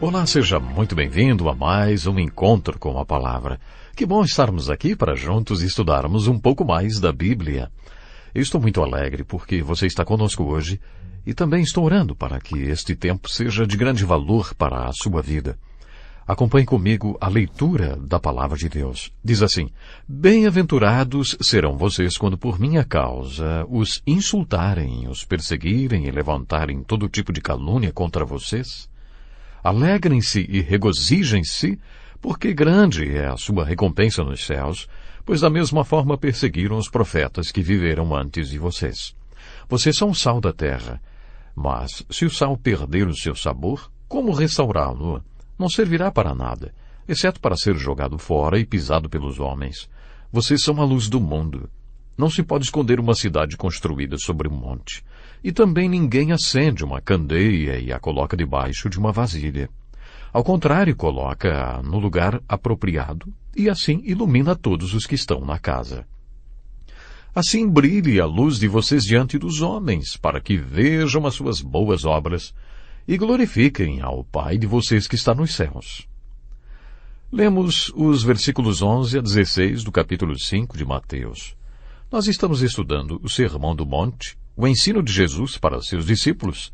Olá, seja muito bem-vindo a mais um Encontro com a Palavra. Que bom estarmos aqui para juntos estudarmos um pouco mais da Bíblia. Eu estou muito alegre porque você está conosco hoje e também estou orando para que este tempo seja de grande valor para a sua vida. Acompanhe comigo a leitura da Palavra de Deus. Diz assim: Bem-aventurados serão vocês quando por minha causa os insultarem, os perseguirem e levantarem todo tipo de calúnia contra vocês. Alegrem-se e regozijem-se, porque grande é a sua recompensa nos céus, pois da mesma forma perseguiram os profetas que viveram antes de vocês. Vocês são o sal da terra, mas se o sal perder o seu sabor, como restaurá-lo? Não servirá para nada, exceto para ser jogado fora e pisado pelos homens. Vocês são a luz do mundo. Não se pode esconder uma cidade construída sobre um monte. E também ninguém acende uma candeia e a coloca debaixo de uma vasilha. Ao contrário, coloca-a no lugar apropriado e assim ilumina todos os que estão na casa. Assim brilhe a luz de vocês diante dos homens, para que vejam as suas boas obras e glorifiquem ao Pai de vocês que está nos céus. Lemos os versículos 11 a 16 do capítulo 5 de Mateus. Nós estamos estudando o Sermão do Monte, o ensino de Jesus para seus discípulos,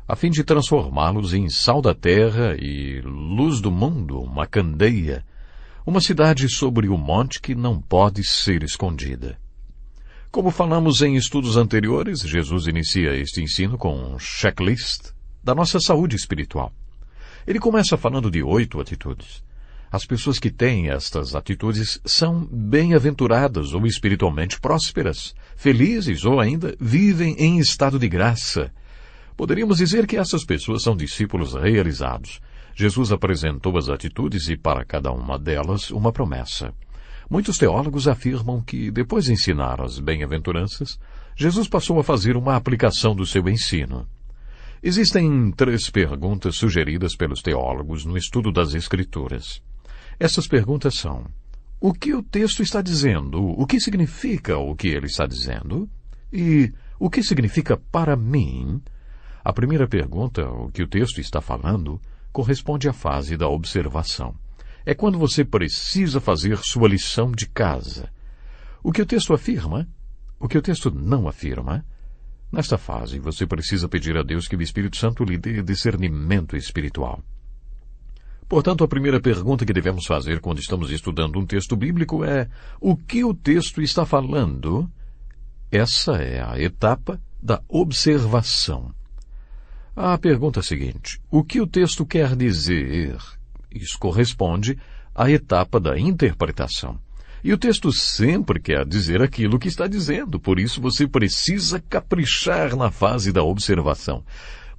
a fim de transformá-los em sal da terra e luz do mundo, uma candeia, uma cidade sobre o monte que não pode ser escondida. Como falamos em estudos anteriores, Jesus inicia este ensino com um checklist da nossa saúde espiritual. Ele começa falando de 8 atitudes. As pessoas que têm estas atitudes são bem-aventuradas ou espiritualmente prósperas, felizes ou ainda vivem em estado de graça. Poderíamos dizer que essas pessoas são discípulos realizados. Jesus apresentou as atitudes e para cada uma delas uma promessa. Muitos teólogos afirmam que, depois de ensinar as bem-aventuranças, Jesus passou a fazer uma aplicação do seu ensino. Existem 3 perguntas sugeridas pelos teólogos no estudo das Escrituras. Essas perguntas são: o que o texto está dizendo? O que significa o que ele está dizendo? E o que significa para mim? A primeira pergunta, o que o texto está falando, corresponde à fase da observação. É quando você precisa fazer sua lição de casa. O que o texto afirma? O que o texto não afirma? Nesta fase, você precisa pedir a Deus que o Espírito Santo lhe dê discernimento espiritual. Portanto, a primeira pergunta que devemos fazer quando estamos estudando um texto bíblico é: o que o texto está falando? Essa é a etapa da observação. A pergunta seguinte: o que o texto quer dizer? Isso corresponde à etapa da interpretação. E o texto sempre quer dizer aquilo que está dizendo, por isso você precisa caprichar na fase da observação.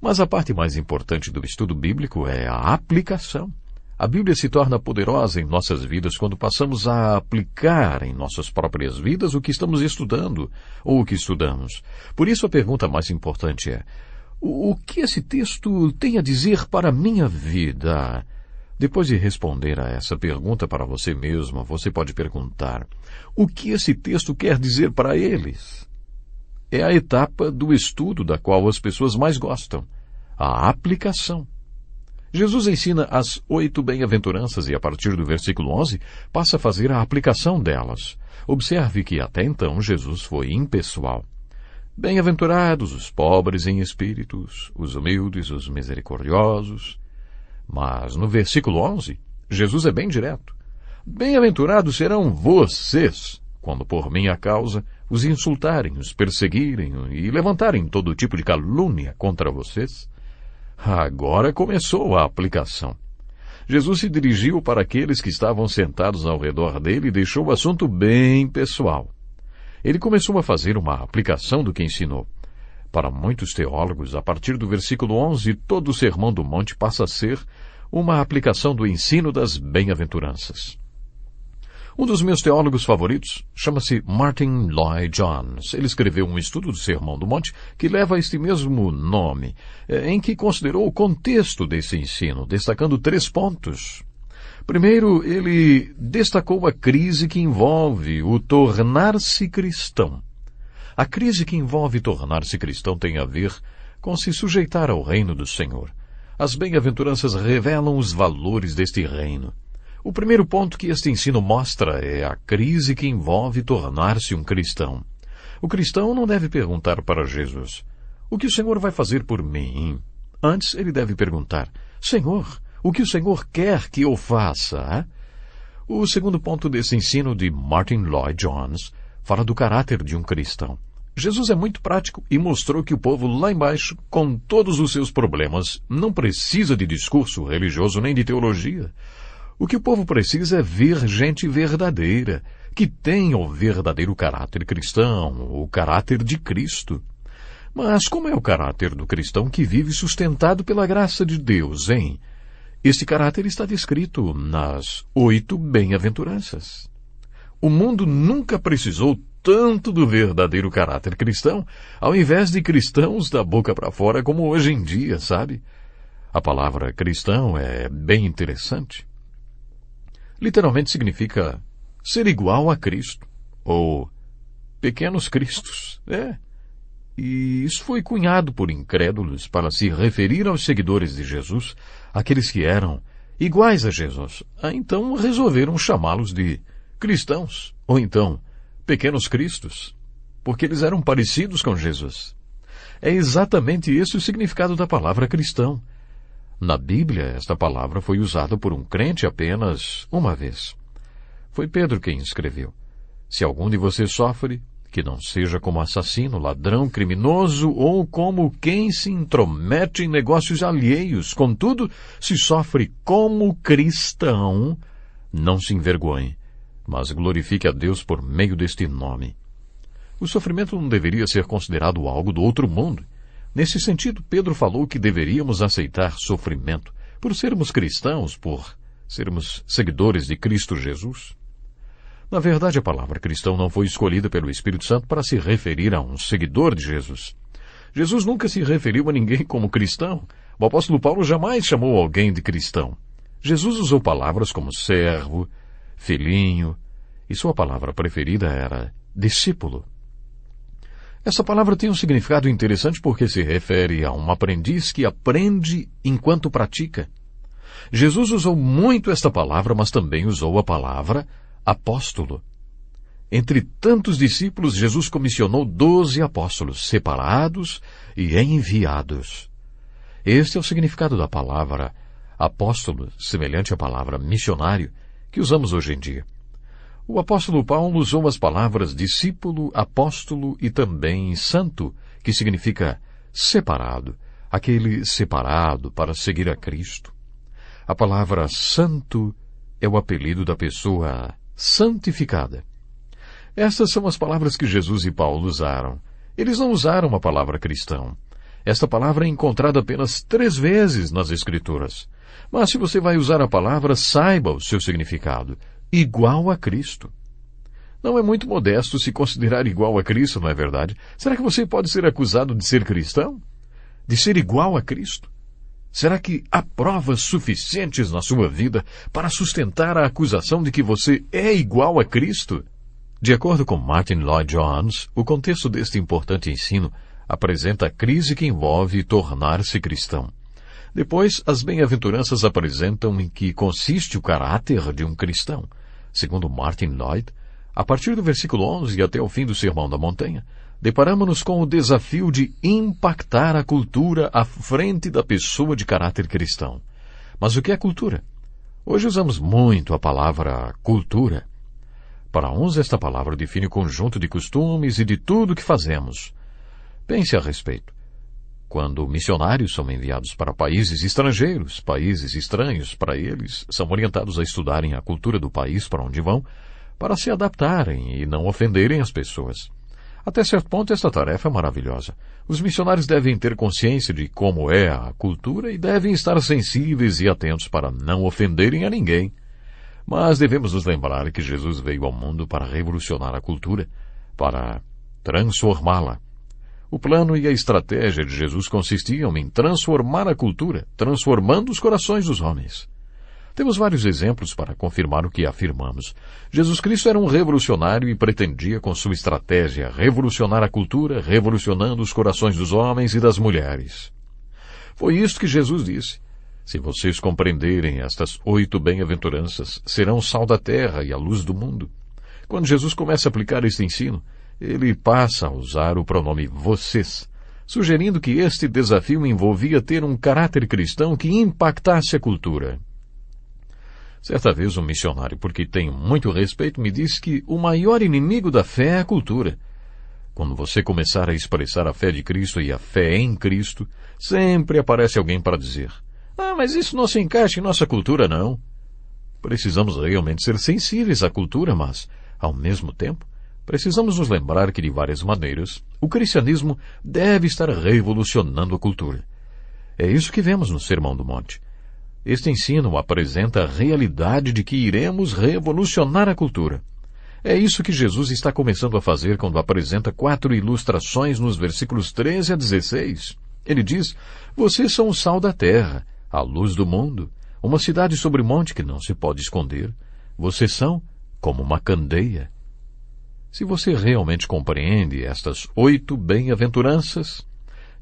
Mas a parte mais importante do estudo bíblico é a aplicação. A Bíblia se torna poderosa em nossas vidas quando passamos a aplicar em nossas próprias vidas o que estamos estudando ou o que estudamos. Por isso a pergunta mais importante é: o que esse texto tem a dizer para a minha vida? Depois de responder a essa pergunta para você mesmo, você pode perguntar: o que esse texto quer dizer para eles? É a etapa do estudo da qual as pessoas mais gostam, a aplicação. Jesus ensina as 8 bem-aventuranças e, a partir do versículo 11, passa a fazer a aplicação delas. Observe que até então Jesus foi impessoal. Bem-aventurados os pobres em espíritos, os humildes, os misericordiosos. Mas no versículo 11, Jesus é bem direto. Bem-aventurados serão vocês, quando por minha causa os insultarem, os perseguirem e levantarem todo tipo de calúnia contra vocês. Agora começou a aplicação. Jesus se dirigiu para aqueles que estavam sentados ao redor dele e deixou o assunto bem pessoal. Ele começou a fazer uma aplicação do que ensinou. Para muitos teólogos, a partir do versículo 11, todo o Sermão do Monte passa a ser uma aplicação do ensino das bem-aventuranças. Um dos meus teólogos favoritos chama-se Martin Lloyd-Jones. Ele escreveu um estudo do Sermão do Monte que leva este mesmo nome, em que considerou o contexto desse ensino, destacando 3 pontos. Primeiro, ele destacou a crise que envolve o tornar-se cristão. A crise que envolve tornar-se cristão tem a ver com se sujeitar ao reino do Senhor. As bem-aventuranças revelam os valores deste reino. O primeiro ponto que este ensino mostra é a crise que envolve tornar-se um cristão. O cristão não deve perguntar para Jesus: o que o Senhor vai fazer por mim? Antes, ele deve perguntar: Senhor, o que o Senhor quer que eu faça? O segundo ponto desse ensino de Martin Lloyd-Jones fala do caráter de um cristão. Jesus é muito prático e mostrou que o povo lá embaixo, com todos os seus problemas, não precisa de discurso religioso nem de teologia. O que o povo precisa é ver gente verdadeira, que tenha o verdadeiro caráter cristão, o caráter de Cristo. Mas como é o caráter do cristão que vive sustentado pela graça de Deus, hein? Este caráter está descrito nas 8 bem-aventuranças. O mundo nunca precisou tanto do verdadeiro caráter cristão, ao invés de cristãos da boca para fora como hoje em dia, sabe? A palavra cristão é bem interessante. Literalmente significa ser igual a Cristo, ou pequenos cristos, E isso foi cunhado por incrédulos para se referir aos seguidores de Jesus, aqueles que eram iguais a Jesus. Então resolveram chamá-los de cristãos, ou então pequenos cristos, porque eles eram parecidos com Jesus. É exatamente esse o significado da palavra cristão. Na Bíblia, esta palavra foi usada por um crente apenas uma vez. Foi Pedro quem escreveu: se algum de vocês sofre, que não seja como assassino, ladrão, criminoso ou como quem se intromete em negócios alheios. Contudo, se sofre como cristão, não se envergonhe, mas glorifique a Deus por meio deste nome. O sofrimento não deveria ser considerado algo do outro mundo. Nesse sentido, Pedro falou que deveríamos aceitar sofrimento por sermos cristãos, por sermos seguidores de Cristo Jesus. Na verdade, a palavra cristão não foi escolhida pelo Espírito Santo para se referir a um seguidor de Jesus. Jesus nunca se referiu a ninguém como cristão. O apóstolo Paulo jamais chamou alguém de cristão. Jesus usou palavras como servo, filhinho, e sua palavra preferida era discípulo. Essa palavra tem um significado interessante porque se refere a um aprendiz que aprende enquanto pratica. Jesus usou muito esta palavra, mas também usou a palavra apóstolo. Entre tantos discípulos, Jesus comissionou 12 apóstolos, separados e enviados. Este é o significado da palavra apóstolo, semelhante à palavra missionário, que usamos hoje em dia. O apóstolo Paulo usou as palavras discípulo, apóstolo e também santo, que significa separado, aquele separado para seguir a Cristo. A palavra santo é o apelido da pessoa santificada. Estas são as palavras que Jesus e Paulo usaram. Eles não usaram a palavra cristão. Esta palavra é encontrada apenas 3 vezes nas Escrituras. Mas se você vai usar a palavra, saiba o seu significado. Igual a Cristo. Não é muito modesto se considerar igual a Cristo, não é verdade? Será que você pode ser acusado de ser cristão? De ser igual a Cristo? Será que há provas suficientes na sua vida para sustentar a acusação de que você é igual a Cristo? De acordo com Martin Lloyd-Jones, o contexto deste importante ensino apresenta a crise que envolve tornar-se cristão. Depois, as bem-aventuranças apresentam em que consiste o caráter de um cristão. Segundo Martin Lloyd, a partir do versículo 11 até o fim do Sermão da Montanha, deparamos-nos com o desafio de impactar a cultura à frente da pessoa de caráter cristão. Mas o que é cultura? Hoje usamos muito a palavra cultura. Para uns, esta palavra define o conjunto de costumes e de tudo o que fazemos. Pense a respeito. Quando missionários são enviados para países estrangeiros, países estranhos para eles, são orientados a estudarem a cultura do país para onde vão, para se adaptarem e não ofenderem as pessoas. Até certo ponto, esta tarefa é maravilhosa. Os missionários devem ter consciência de como é a cultura e devem estar sensíveis e atentos para não ofenderem a ninguém. Mas devemos nos lembrar que Jesus veio ao mundo para revolucionar a cultura, para transformá-la. O plano e a estratégia de Jesus consistiam em transformar a cultura, transformando os corações dos homens. Temos vários exemplos para confirmar o que afirmamos. Jesus Cristo era um revolucionário e pretendia, com sua estratégia, revolucionar a cultura, revolucionando os corações dos homens e das mulheres. Foi isto que Jesus disse. Se vocês compreenderem estas 8 bem-aventuranças, serão o sal da terra e a luz do mundo. Quando Jesus começa a aplicar este ensino, ele passa a usar o pronome vocês, sugerindo que este desafio envolvia ter um caráter cristão que impactasse a cultura. Certa vez um missionário, por quem tenho muito respeito, me disse que o maior inimigo da fé é a cultura. Quando você começar a expressar a fé de Cristo e a fé em Cristo, sempre aparece alguém para dizer: mas isso não se encaixa em nossa cultura, não. Precisamos realmente ser sensíveis à cultura, mas, ao mesmo tempo, precisamos nos lembrar que, de várias maneiras, o cristianismo deve estar revolucionando a cultura. É isso que vemos no Sermão do Monte. Este ensino apresenta a realidade de que iremos revolucionar a cultura. É isso que Jesus está começando a fazer quando apresenta 4 ilustrações nos versículos 13 a 16. Ele diz: vocês são o sal da terra, a luz do mundo, uma cidade sobre monte que não se pode esconder. Vocês são como uma candeia. Se você realmente compreende estas 8 bem-aventuranças,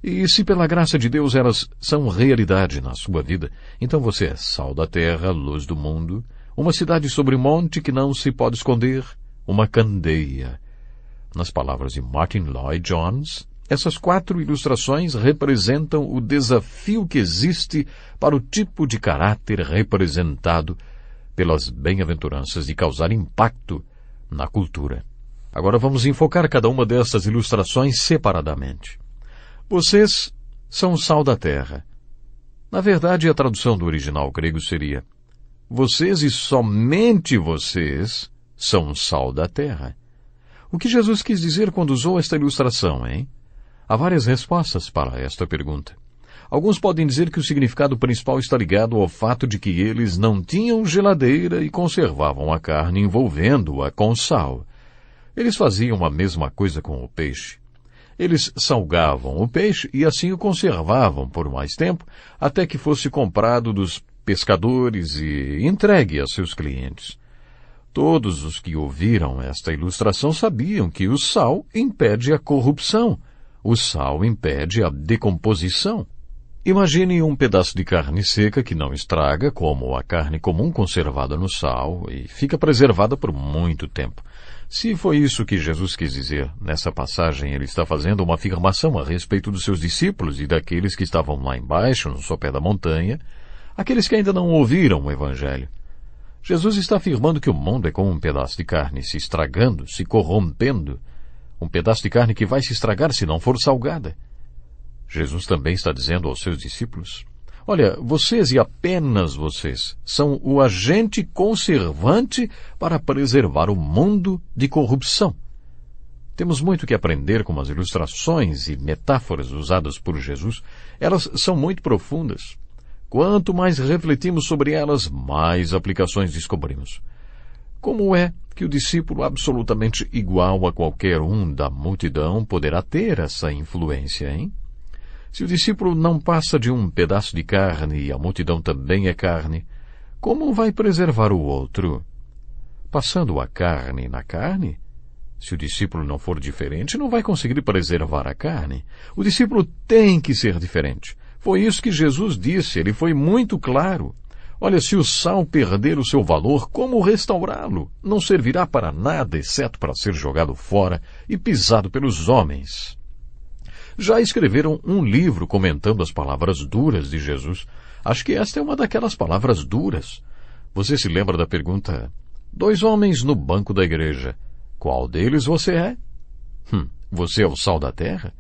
e se pela graça de Deus elas são realidade na sua vida, então você é sal da terra, luz do mundo, uma cidade sobre monte que não se pode esconder, uma candeia. Nas palavras de Martin Lloyd-Jones, essas 4 ilustrações representam o desafio que existe para o tipo de caráter representado pelas bem-aventuranças de causar impacto na cultura. Agora vamos enfocar cada uma dessas ilustrações separadamente. Vocês são o sal da terra. Na verdade, a tradução do original grego seria: vocês e somente vocês são o sal da terra. O que Jesus quis dizer quando usou esta ilustração, hein? Há várias respostas para esta pergunta. Alguns podem dizer que o significado principal está ligado ao fato de que eles não tinham geladeira e conservavam a carne envolvendo-a com sal. Eles faziam a mesma coisa com o peixe. Eles salgavam o peixe e assim o conservavam por mais tempo, até que fosse comprado dos pescadores e entregue a seus clientes. Todos os que ouviram esta ilustração sabiam que o sal impede a corrupção. O sal impede a decomposição. Imagine um pedaço de carne seca que não estraga, como a carne comum conservada no sal, e fica preservada por muito tempo. Se foi isso que Jesus quis dizer, nessa passagem ele está fazendo uma afirmação a respeito dos seus discípulos e daqueles que estavam lá embaixo, no sopé da montanha, aqueles que ainda não ouviram o Evangelho. Jesus está afirmando que o mundo é como um pedaço de carne se estragando, se corrompendo, um pedaço de carne que vai se estragar se não for salgada. Jesus também está dizendo aos seus discípulos: olha, vocês e apenas vocês são o agente conservante para preservar o mundo de corrupção. Temos muito que aprender com as ilustrações e metáforas usadas por Jesus. Elas são muito profundas. Quanto mais refletimos sobre elas, mais aplicações descobrimos. Como é que o discípulo absolutamente igual a qualquer um da multidão poderá ter essa influência, hein? Se o discípulo não passa de um pedaço de carne e a multidão também é carne, como vai preservar o outro? Passando a carne na carne? Se o discípulo não for diferente, não vai conseguir preservar a carne. O discípulo tem que ser diferente. Foi isso que Jesus disse, ele foi muito claro. Olha, se o sal perder o seu valor, como restaurá-lo? Não servirá para nada, exceto para ser jogado fora e pisado pelos homens. Já escreveram um livro comentando as palavras duras de Jesus. Acho que esta é uma daquelas palavras duras. Você se lembra da pergunta: 2 homens no banco da igreja. Qual deles você é? Você é o sal da terra?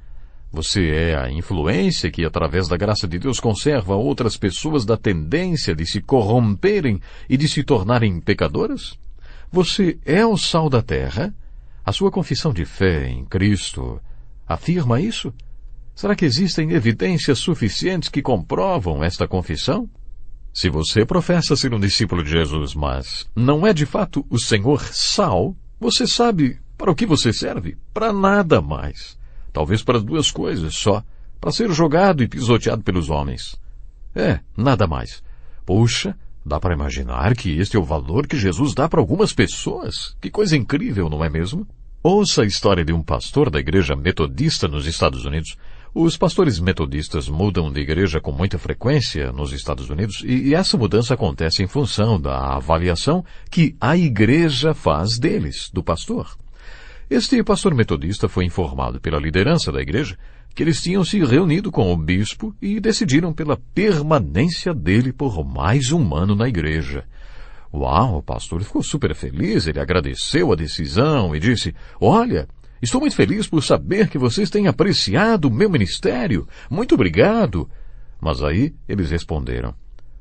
Você é a influência que, através da graça de Deus, conserva outras pessoas da tendência de se corromperem e de se tornarem pecadoras? Você é o sal da terra? A sua confissão de fé em Cristo afirma isso? Será que existem evidências suficientes que comprovam esta confissão? Se você professa ser um discípulo de Jesus, mas não é de fato o Senhor sal, você sabe para o que você serve? Para nada mais. Talvez para 2 coisas só. Para ser jogado e pisoteado pelos homens. Nada mais. Puxa, dá para imaginar que este é o valor que Jesus dá para algumas pessoas. Que coisa incrível, não é mesmo? Ouça a história de um pastor da igreja metodista nos Estados Unidos. Os pastores metodistas mudam de igreja com muita frequência nos Estados Unidos e essa mudança acontece em função da avaliação que a igreja faz deles, do pastor. Este pastor metodista foi informado pela liderança da igreja que eles tinham se reunido com o bispo e decidiram pela permanência dele por mais um ano na igreja. Uau, o pastor ficou super feliz, ele agradeceu a decisão e disse: "Olha, estou muito feliz por saber que vocês têm apreciado o meu ministério. Muito obrigado." Mas aí eles responderam: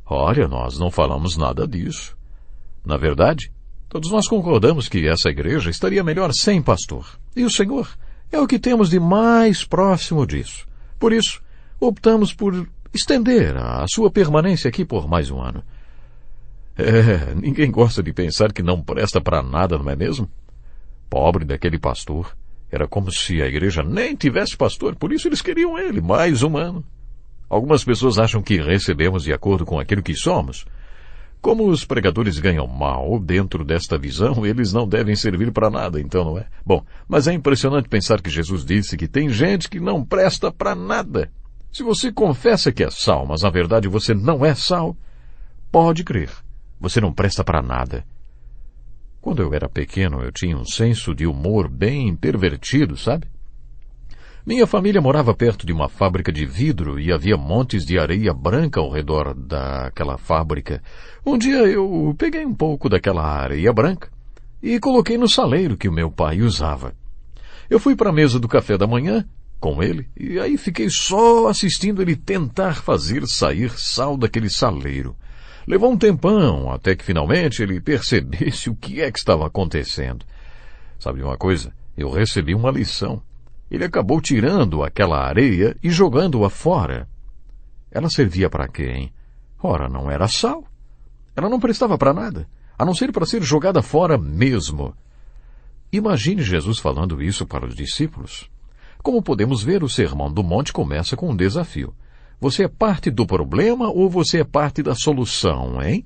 "Olha, nós não falamos nada disso. Na verdade, todos nós concordamos que essa igreja estaria melhor sem pastor. E o Senhor é o que temos de mais próximo disso. Por isso, optamos por estender a sua permanência aqui por mais um ano." Ninguém gosta de pensar que não presta para nada, não é mesmo? Pobre daquele pastor. Era como se a igreja nem tivesse pastor, por isso eles queriam ele, mais um ano. Algumas pessoas acham que recebemos de acordo com aquilo que somos. Como os pregadores ganham mal dentro desta visão, eles não devem servir para nada, então, não é? Bom, mas é impressionante pensar que Jesus disse que tem gente que não presta para nada. Se você confessa que é sal, mas na verdade você não é sal, pode crer, você não presta para nada. Quando eu era pequeno, eu tinha um senso de humor bem pervertido, sabe? Minha família morava perto de uma fábrica de vidro e havia montes de areia branca ao redor daquela fábrica. Um dia eu peguei um pouco daquela areia branca e coloquei no saleiro que o meu pai usava. Eu fui para a mesa do café da manhã com ele e aí fiquei só assistindo ele tentar fazer sair sal daquele saleiro. Levou um tempão até que finalmente ele percebesse o que é que estava acontecendo. Sabe de uma coisa? Eu recebi uma lição. Ele acabou tirando aquela areia e jogando-a fora. Ela servia para quê, hein? Ora, não era sal. Ela não prestava para nada, a não ser para ser jogada fora mesmo. Imagine Jesus falando isso para os discípulos. Como podemos ver, o Sermão do Monte começa com um desafio. Você é parte do problema ou você é parte da solução, hein?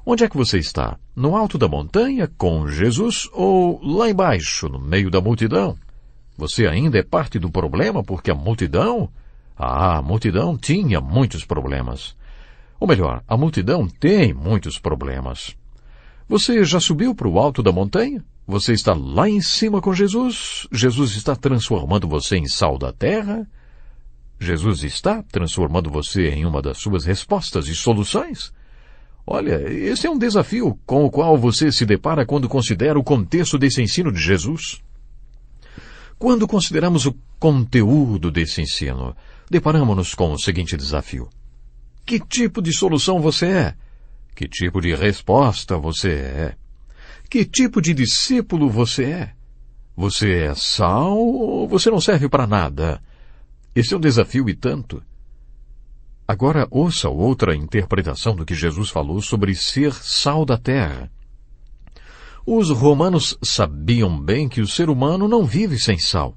Onde é que você está? No alto da montanha, com Jesus, ou lá embaixo, no meio da multidão? Você ainda é parte do problema porque a multidão tinha muitos problemas. Ou melhor, a multidão tem muitos problemas. Você já subiu para o alto da montanha? Você está lá em cima com Jesus? Jesus está transformando você em sal da terra? Jesus está transformando você em uma das suas respostas e soluções? Olha, esse é um desafio com o qual você se depara quando considera o contexto desse ensino de Jesus. Quando consideramos o conteúdo desse ensino, deparamos-nos com o seguinte desafio. Que tipo de solução você é? Que tipo de resposta você é? Que tipo de discípulo você é? Você é sal ou você não serve para nada? Esse é um desafio e tanto. Agora ouça outra interpretação do que Jesus falou sobre ser sal da terra. Os romanos sabiam bem que o ser humano não vive sem sal.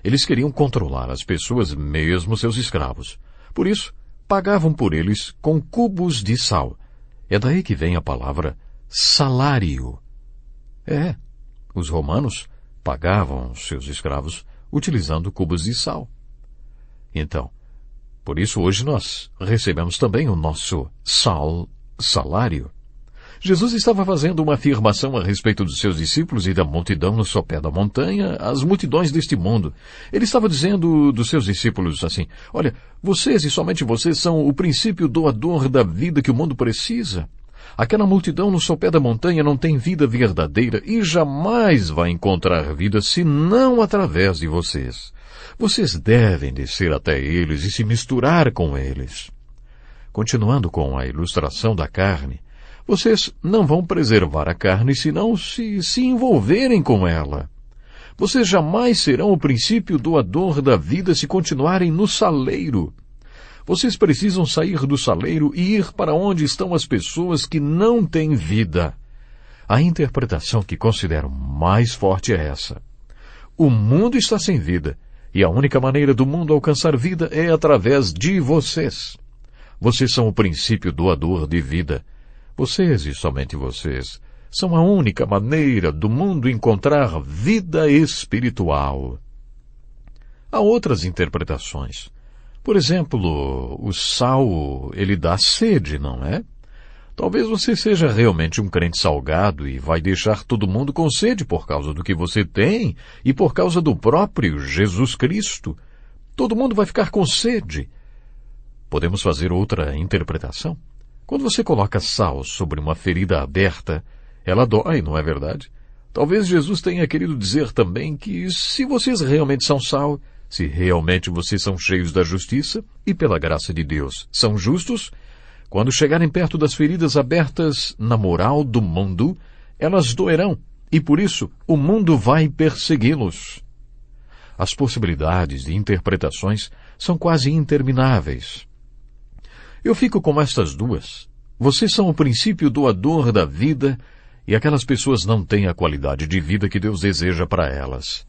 Eles queriam controlar as pessoas, mesmo seus escravos. Por isso, pagavam por eles com cubos de sal. É daí que vem a palavra salário. Os romanos pagavam seus escravos utilizando cubos de sal. Então, por isso hoje nós recebemos também o nosso salário. Jesus estava fazendo uma afirmação a respeito dos seus discípulos e da multidão no sopé da montanha, as multidões deste mundo. Ele estava dizendo dos seus discípulos assim: olha, vocês e somente vocês são o princípio doador da vida que o mundo precisa. Aquela multidão no sopé da montanha não tem vida verdadeira e jamais vai encontrar vida senão através de vocês. Vocês devem descer até eles e se misturar com eles. Continuando com a ilustração da carne, vocês não vão preservar a carne senão se envolverem com ela. Vocês jamais serão o princípio doador da vida se continuarem no saleiro. Vocês precisam sair do saleiro e ir para onde estão as pessoas que não têm vida. A interpretação que considero mais forte é essa. O mundo está sem vida, e a única maneira do mundo alcançar vida é através de vocês. Vocês são o princípio doador de vida. Vocês e somente vocês são a única maneira do mundo encontrar vida espiritual. Há outras interpretações. Por exemplo, o sal, ele dá sede, não é? Talvez você seja realmente um crente salgado e vai deixar todo mundo com sede por causa do que você tem e por causa do próprio Jesus Cristo. Todo mundo vai ficar com sede. Podemos fazer outra interpretação? Quando você coloca sal sobre uma ferida aberta, ela dói, não é verdade? Talvez Jesus tenha querido dizer também que se vocês realmente são sal, se realmente vocês são cheios da justiça e pela graça de Deus são justos, quando chegarem perto das feridas abertas na moral do mundo, elas doerão e por isso o mundo vai persegui-los. As possibilidades de interpretações são quase intermináveis. Eu fico com estas duas. Vocês são o princípio doador da vida e aquelas pessoas não têm a qualidade de vida que Deus deseja para elas.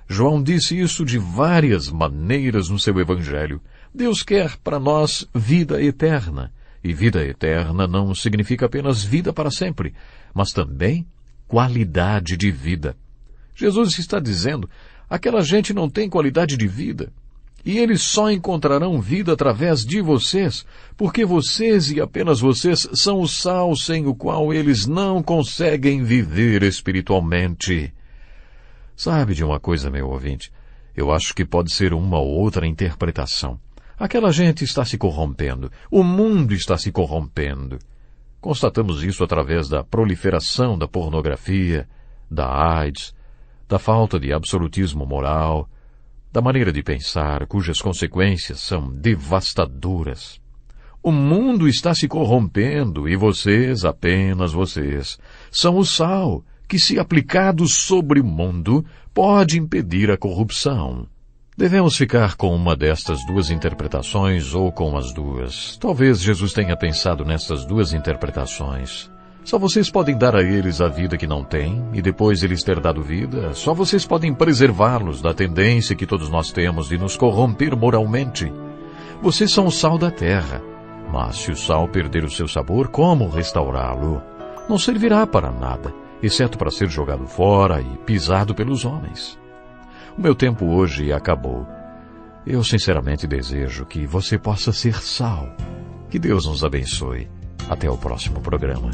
João disse isso de várias maneiras no seu Evangelho. Deus quer para nós vida eterna. E vida eterna não significa apenas vida para sempre, mas também qualidade de vida. Jesus está dizendo, aquela gente não tem qualidade de vida. E eles só encontrarão vida através de vocês, porque vocês e apenas vocês são o sal sem o qual eles não conseguem viver espiritualmente. Sabe de uma coisa, meu ouvinte? Eu acho que pode ser uma ou outra interpretação. Aquela gente está se corrompendo. O mundo está se corrompendo. Constatamos isso através da proliferação da pornografia, da AIDS, da falta de absolutismo moral, da maneira de pensar, cujas consequências são devastadoras. O mundo está se corrompendo e vocês, apenas vocês, são o sal que, se aplicado sobre o mundo, pode impedir a corrupção. Devemos ficar com uma destas duas interpretações ou com as duas. Talvez Jesus tenha pensado nessas duas interpretações. Só vocês podem dar a eles a vida que não têm, e depois de eles ter dado vida, só vocês podem preservá-los da tendência que todos nós temos de nos corromper moralmente. Vocês são o sal da terra, mas se o sal perder o seu sabor, como restaurá-lo? Não servirá para nada, exceto para ser jogado fora e pisado pelos homens. O meu tempo hoje acabou. Eu sinceramente desejo que você possa ser sal. Que Deus nos abençoe. Até o próximo programa.